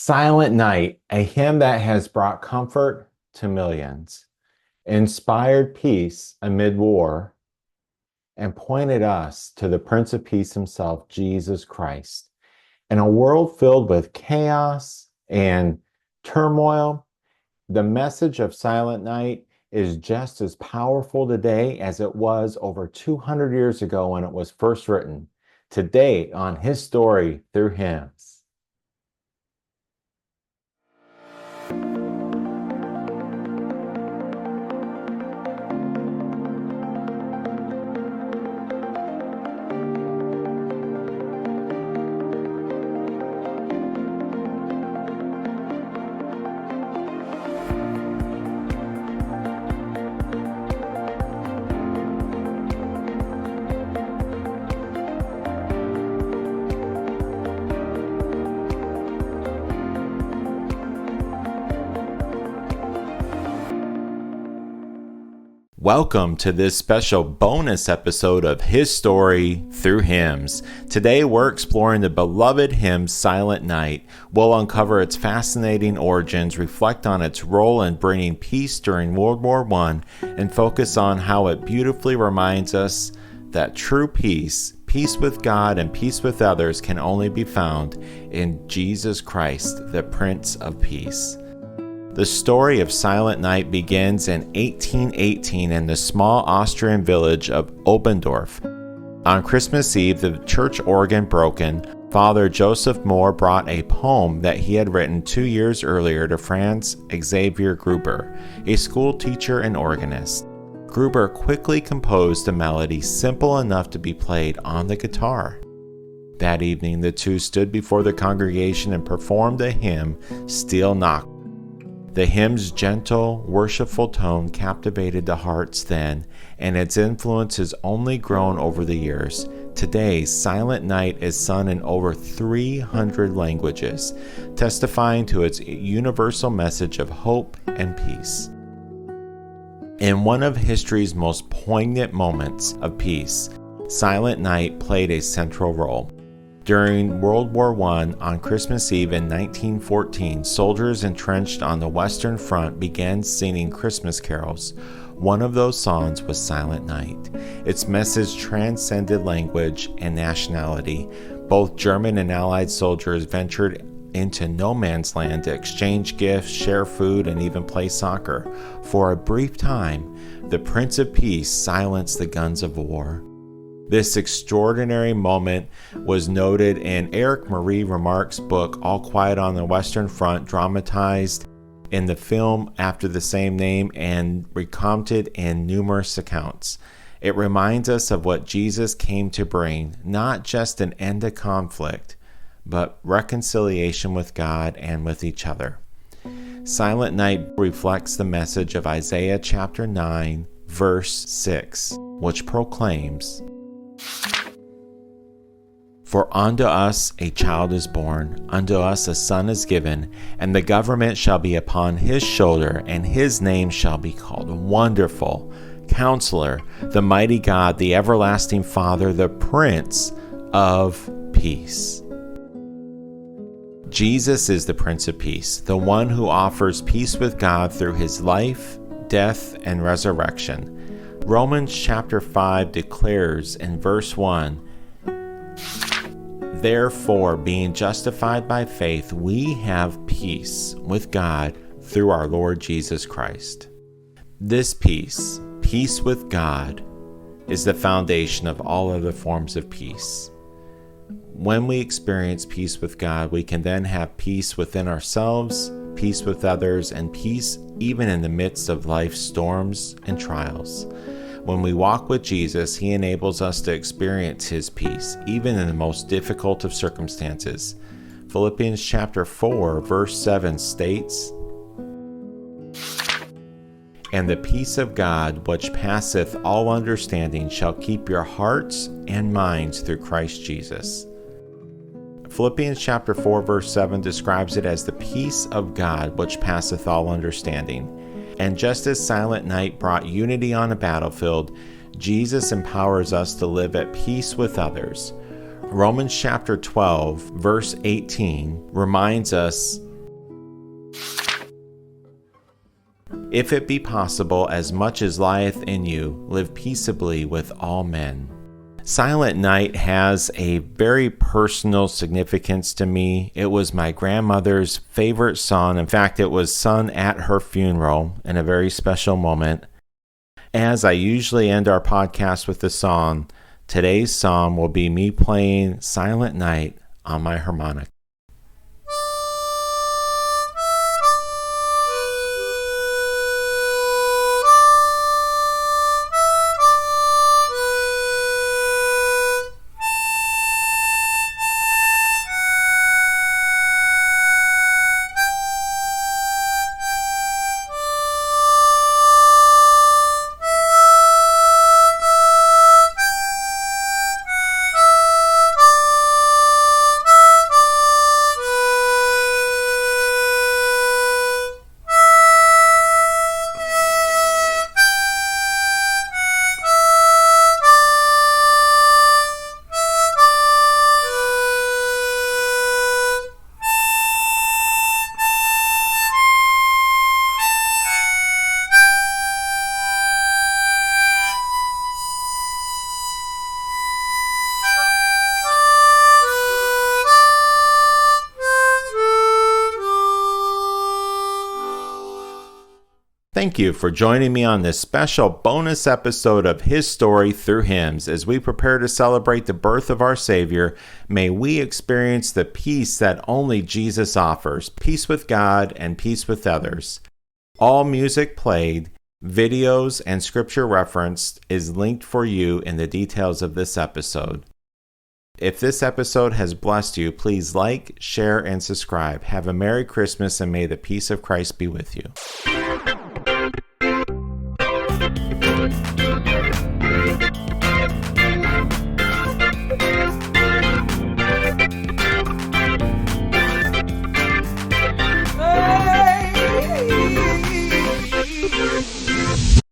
Silent Night, a hymn that has brought comfort to millions, inspired peace amid war, and pointed us to the Prince of Peace himself, Jesus Christ. In a world filled with chaos and turmoil, the message of Silent Night is just as powerful today as it was over 200 years ago when it was first written. Today on His Story Through Hymns. Welcome to this special bonus episode of His Story Through Hymns. Today we're exploring the beloved hymn Silent Night. We'll uncover its fascinating origins, reflect on its role in bringing peace during World War I, and focus on how it beautifully reminds us that true peace with God and peace with others can only be found in Jesus Christ, the Prince of Peace. The story of Silent Night begins in 1818 in the small Austrian village of Oberndorf. On Christmas Eve, the church organ broken, Father Joseph Mohr brought a poem that he had written 2 years earlier to Franz Xavier Gruber, a school teacher and organist. Gruber quickly composed a melody simple enough to be played on the guitar. That evening, the two stood before the congregation and performed the hymn, Stille Nacht. The hymn's gentle, worshipful tone captivated the hearts then, and its influence has only grown over the years. Today, Silent Night is sung in over 300 languages, testifying to its universal message of hope and peace. In one of history's most poignant moments of peace, Silent Night played a central role. During World War I, on Christmas Eve in 1914, soldiers entrenched on the Western Front began singing Christmas carols. One of those songs was Silent Night. Its message transcended language and nationality. Both German and Allied soldiers ventured into no man's land to exchange gifts, share food, and even play soccer. For a brief time, the Prince of Peace silenced the guns of war. This extraordinary moment was noted in Eric Marie Remarque's book, All Quiet on the Western Front, dramatized in the film after the same name and recounted in numerous accounts. It reminds us of what Jesus came to bring, not just an end to conflict, but reconciliation with God and with each other. Silent Night reflects the message of Isaiah chapter 9, verse 6, which proclaims, "For unto us a child is born, unto us a son is given, and the government shall be upon his shoulder, and his name shall be called Wonderful, Counselor, the Mighty God, the Everlasting Father, the Prince of Peace." Jesus is the Prince of Peace, the one who offers peace with God through his life, death, and resurrection. Romans chapter 5 declares in verse 1, "Therefore, being justified by faith, we have peace with God through our Lord Jesus Christ." This peace with God, is the foundation of all other forms of peace. When we experience peace with God, we can then have peace within ourselves, peace with others, and peace even in the midst of life's storms and trials. When we walk with Jesus, he enables us to experience his peace, even in the most difficult of circumstances. Philippians chapter 4, verse 7 states, "And the peace of God, which passeth all understanding, shall keep your hearts and minds through Christ Jesus." Philippians chapter 4, verse 7 describes it as the peace of God, which passeth all understanding. And just as Silent Night brought unity on a battlefield, Jesus empowers us to live at peace with others. Romans chapter 12, verse 18 reminds us If it be possible, as much as lieth in you, live peaceably with all men. Silent Night has a very personal significance to me. It was my grandmother's favorite song. In fact, it was sung at her funeral in a very special moment. As I usually end our podcast with the song, today's psalm will be me playing Silent Night on my harmonica. Thank you for joining me on this special bonus episode of His Story Through Hymns. As we prepare to celebrate the birth of our Savior, may we experience the peace that only Jesus offers, peace with God and peace with others. All music played, videos, and scripture referenced is linked for you in the details of this episode. If this episode has blessed you, please like, share, and subscribe. Have a Merry Christmas, and may the peace of Christ be with you.